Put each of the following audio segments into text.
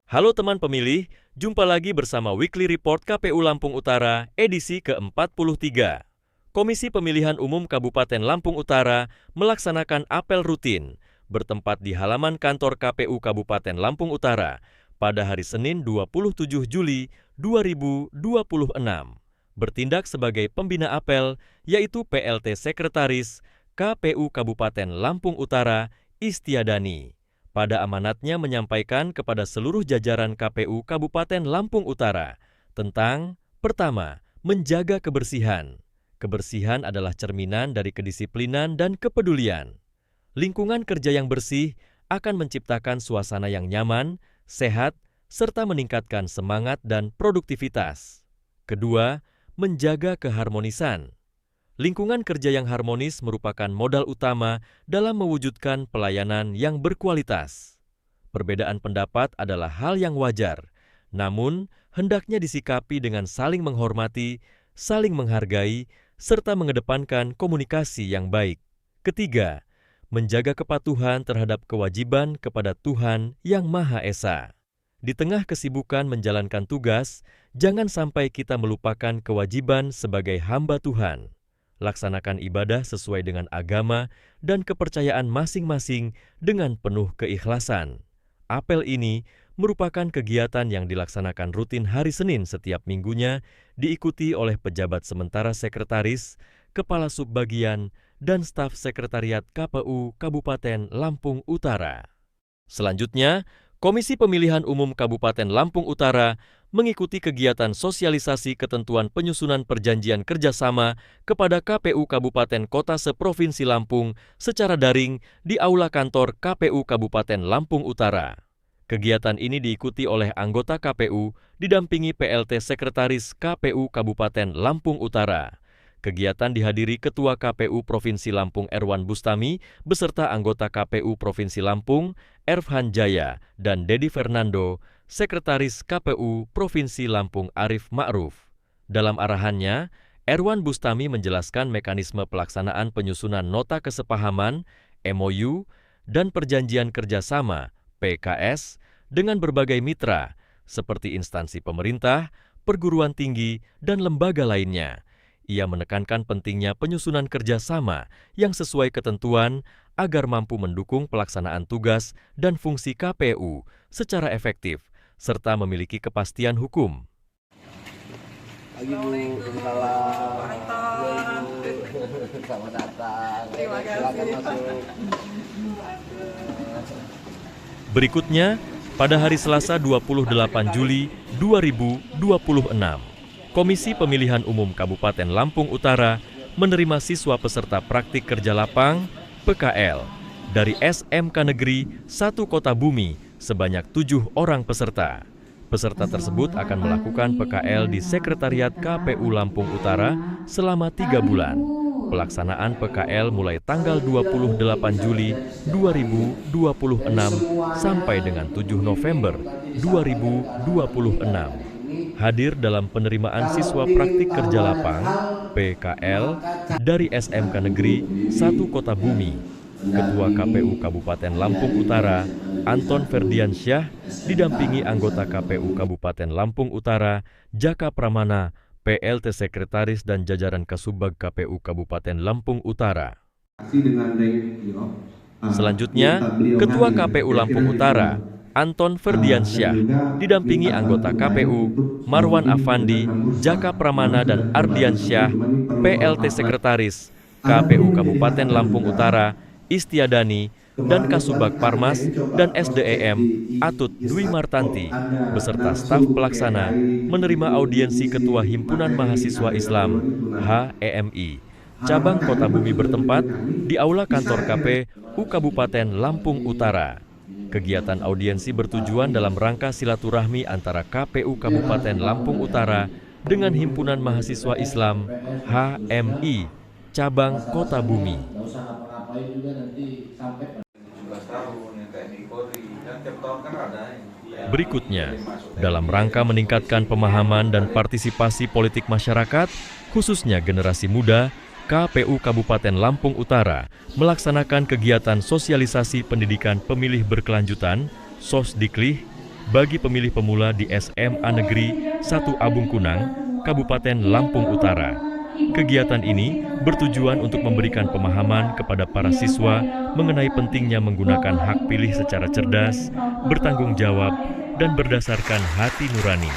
Halo teman pemilih, jumpa lagi bersama Weekly Report KPU Lampung Utara edisi ke-43. Komisi Pemilihan Umum Kabupaten Lampung Utara melaksanakan apel rutin bertempat di halaman kantor KPU Kabupaten Lampung Utara pada hari Senin 27 Juli 2026. Bertindak sebagai pembina apel yaitu PLT Sekretaris KPU Kabupaten Lampung Utara Istiadani. Pada amanatnya menyampaikan kepada seluruh jajaran KPU Kabupaten Lampung Utara tentang, pertama, menjaga kebersihan. Kebersihan adalah cerminan dari kedisiplinan dan kepedulian. Lingkungan kerja yang bersih akan menciptakan suasana yang nyaman, sehat, serta meningkatkan semangat dan produktivitas. Kedua, menjaga keharmonisan. Lingkungan kerja yang harmonis merupakan modal utama dalam mewujudkan pelayanan yang berkualitas. Perbedaan pendapat adalah hal yang wajar, namun hendaknya disikapi dengan saling menghormati, saling menghargai, serta mengedepankan komunikasi yang baik. Ketiga, menjaga kepatuhan terhadap kewajiban kepada Tuhan yang Maha Esa. Di tengah kesibukan menjalankan tugas, jangan sampai kita melupakan kewajiban sebagai hamba Tuhan. Laksanakan ibadah sesuai dengan agama dan kepercayaan masing-masing dengan penuh keikhlasan. Apel ini merupakan kegiatan yang dilaksanakan rutin hari Senin setiap minggunya, diikuti oleh pejabat sementara sekretaris, kepala subbagian, dan staf sekretariat KPU Kabupaten Lampung Utara. Selanjutnya, Komisi Pemilihan Umum Kabupaten Lampung Utara mengikuti kegiatan sosialisasi ketentuan penyusunan perjanjian kerjasama kepada KPU Kabupaten Kota se-Provinsi Lampung secara daring di Aula Kantor KPU Kabupaten Lampung Utara. Kegiatan ini diikuti oleh anggota KPU didampingi PLT Sekretaris KPU Kabupaten Lampung Utara. Kegiatan dihadiri Ketua KPU Provinsi Lampung Erwan Bustami beserta anggota KPU Provinsi Lampung Erfhan Jaya dan Dedi Fernando, Sekretaris KPU Provinsi Lampung Arif Ma'ruf. Dalam arahannya, Erwan Bustami menjelaskan mekanisme pelaksanaan penyusunan nota kesepahaman, MOU, dan perjanjian kerjasama, PKS, dengan berbagai mitra, seperti instansi pemerintah, perguruan tinggi, dan lembaga lainnya. Ia menekankan pentingnya penyusunan kerjasama yang sesuai ketentuan agar mampu mendukung pelaksanaan tugas dan fungsi KPU secara efektif, serta memiliki kepastian hukum. Pagi Bu, selamat datang. Terima kasih. Silakan masuk. Berikutnya, pada hari Selasa 28 Juli 2026, Komisi Pemilihan Umum Kabupaten Lampung Utara menerima siswa peserta praktik kerja lapang (PKL) dari SMK Negeri 1 Kota Bumi sebanyak 7 orang peserta. Peserta tersebut akan melakukan PKL di Sekretariat KPU Lampung Utara selama 3 bulan. Pelaksanaan PKL mulai tanggal 28 Juli 2026 sampai dengan 7 November 2026. Hadir dalam penerimaan siswa praktik kerja lapang (PKL) dari SMK Negeri 1 Kota Bumi, Ketua KPU Kabupaten Lampung Utara Anton Ferdiansyah didampingi anggota KPU Kabupaten Lampung Utara Jaka Pramana, PLT Sekretaris dan jajaran Kasubbag KPU Kabupaten Lampung Utara. Selanjutnya, Ketua KPU Lampung Utara Anton Ferdiansyah didampingi anggota KPU Marwan Afandi, Jaka Pramana dan Ardiansyah, PLT Sekretaris KPU Kabupaten Lampung Utara Istiadani dan Kasubbag Parmas dan SDEM Atut Dwi Martanti beserta staf pelaksana menerima audiensi Ketua Himpunan Mahasiswa Islam HEMI cabang Kota Bumi bertempat di Aula Kantor KPU Kabupaten Lampung Utara. Kegiatan audiensi bertujuan dalam rangka silaturahmi antara KPU Kabupaten Lampung Utara dengan Himpunan Mahasiswa Islam HMI cabang Kota Bumi. Berikutnya, dalam rangka meningkatkan pemahaman dan partisipasi politik masyarakat, khususnya generasi muda, KPU Kabupaten Lampung Utara melaksanakan kegiatan sosialisasi pendidikan pemilih berkelanjutan (Sosdiklih) bagi pemilih pemula di SMA Negeri 1 Abung Kunang, Kabupaten Lampung Utara. Kegiatan ini bertujuan untuk memberikan pemahaman kepada para siswa mengenai pentingnya menggunakan hak pilih secara cerdas, bertanggung jawab, dan berdasarkan hati nurani.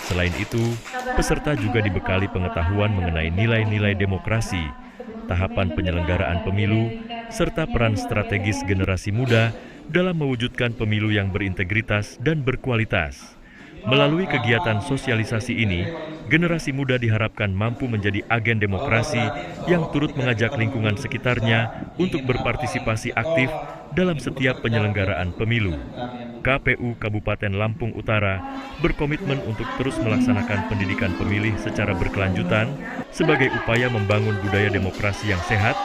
Selain itu, peserta juga dibekali pengetahuan mengenai nilai-nilai demokrasi, tahapan penyelenggaraan pemilu, serta peran strategis generasi muda dalam mewujudkan pemilu yang berintegritas dan berkualitas. Melalui kegiatan sosialisasi ini, generasi muda diharapkan mampu menjadi agen demokrasi yang turut mengajak lingkungan sekitarnya untuk berpartisipasi aktif dalam setiap penyelenggaraan pemilu. KPU Kabupaten Lampung Utara berkomitmen untuk terus melaksanakan pendidikan pemilih secara berkelanjutan sebagai upaya membangun budaya demokrasi yang sehat,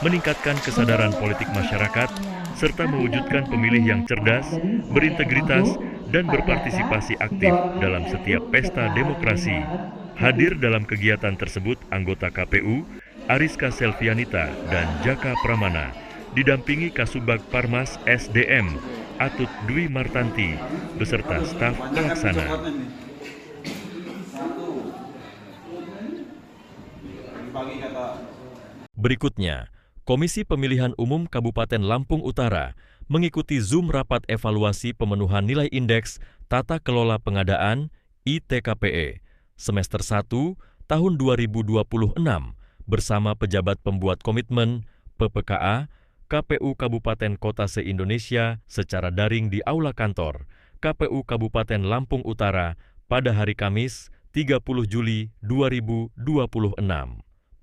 meningkatkan kesadaran politik masyarakat, serta mewujudkan pemilih yang cerdas, berintegritas, dan berpartisipasi aktif dalam setiap pesta demokrasi. Hadir dalam kegiatan tersebut anggota KPU, Ariska Selvianita dan Jaka Pramana, didampingi Kasubag Parmas SDM, Atut Dwi Martanti, beserta staf pelaksana. Berikutnya, Komisi Pemilihan Umum Kabupaten Lampung Utara mengikuti Zoom rapat evaluasi pemenuhan nilai indeks Tata Kelola Pengadaan (ITKPE) semester 1 tahun 2026 bersama pejabat pembuat komitmen PPKA KPU Kabupaten Kota se-Indonesia secara daring di Aula Kantor KPU Kabupaten Lampung Utara pada hari Kamis 30 Juli 2026.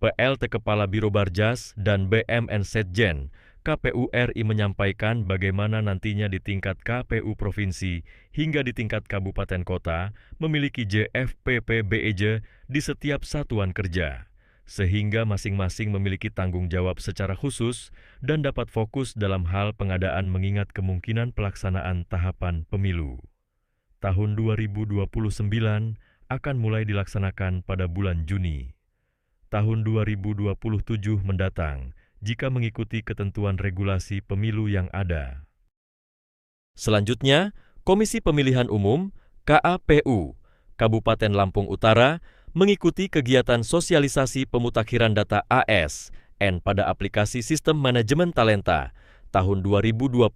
PLT Kepala Biro Barjas dan BMN Setjen KPU RI menyampaikan bagaimana nantinya di tingkat KPU Provinsi hingga di tingkat Kabupaten Kota memiliki JFPP-BEJ di setiap satuan kerja, sehingga masing-masing memiliki tanggung jawab secara khusus dan dapat fokus dalam hal pengadaan mengingat kemungkinan pelaksanaan tahapan pemilu. Tahun 2029 akan mulai dilaksanakan pada bulan Juni. Tahun 2027 mendatang, jika mengikuti ketentuan regulasi pemilu yang ada. Selanjutnya, Komisi Pemilihan Umum KAPU Kabupaten Lampung Utara mengikuti kegiatan sosialisasi pemutakhiran data ASN pada aplikasi Sistem Manajemen Talenta tahun 2026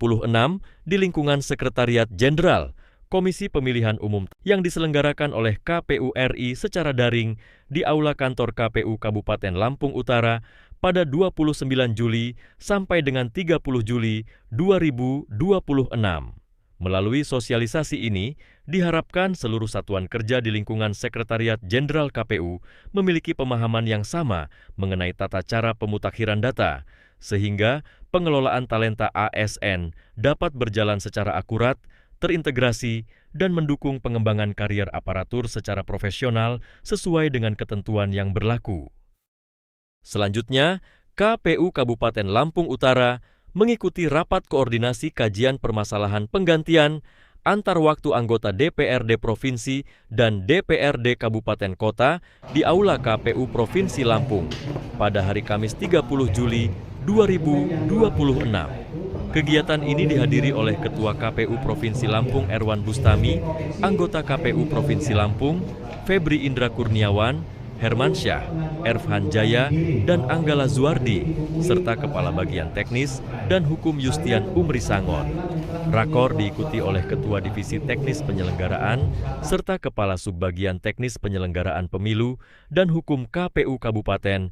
di lingkungan Sekretariat Jenderal Komisi Pemilihan Umum yang diselenggarakan oleh KPU RI secara daring di Aula Kantor KPU Kabupaten Lampung Utara pada 29 Juli sampai dengan 30 Juli 2026. Melalui sosialisasi ini, diharapkan seluruh satuan kerja di lingkungan Sekretariat Jenderal KPU memiliki pemahaman yang sama mengenai tata cara pemutakhiran data, sehingga pengelolaan talenta ASN dapat berjalan secara akurat, terintegrasi, dan mendukung pengembangan karier aparatur secara profesional sesuai dengan ketentuan yang berlaku. Selanjutnya, KPU Kabupaten Lampung Utara mengikuti rapat koordinasi kajian permasalahan penggantian antar waktu anggota DPRD Provinsi dan DPRD Kabupaten Kota di Aula KPU Provinsi Lampung pada hari Kamis 30 Juli 2026. Kegiatan ini dihadiri oleh Ketua KPU Provinsi Lampung Erwan Bustami, anggota KPU Provinsi Lampung, Febri Indra Kurniawan, Hermansyah, Erfhan Jaya, dan Anggala Zuardi, serta Kepala Bagian Teknis dan Hukum Yustian Umri Sangon. Rakor diikuti oleh Ketua Divisi Teknis Penyelenggaraan, serta Kepala Subbagian Teknis Penyelenggaraan Pemilu dan Hukum KPU Kabupaten,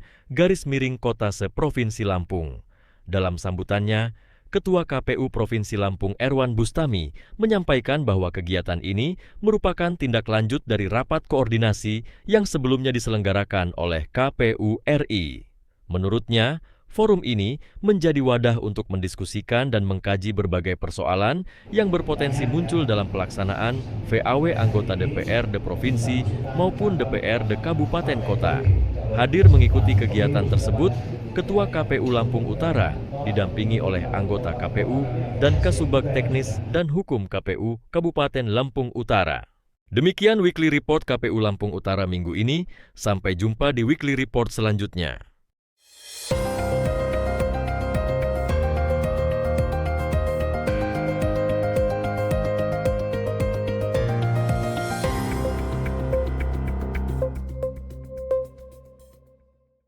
Kota se-Provinsi Lampung. Dalam sambutannya, Ketua KPU Provinsi Lampung Erwan Bustami menyampaikan bahwa kegiatan ini merupakan tindak lanjut dari rapat koordinasi yang sebelumnya diselenggarakan oleh KPU RI. Menurutnya, forum ini menjadi wadah untuk mendiskusikan dan mengkaji berbagai persoalan yang berpotensi muncul dalam pelaksanaan VAW anggota DPRD Provinsi maupun DPRD Kabupaten Kota. Hadir mengikuti kegiatan tersebut, Ketua KPU Lampung Utara didampingi oleh anggota KPU dan Kasubag Teknis dan Hukum KPU Kabupaten Lampung Utara. Demikian Weekly Report KPU Lampung Utara minggu ini, sampai jumpa di Weekly Report selanjutnya.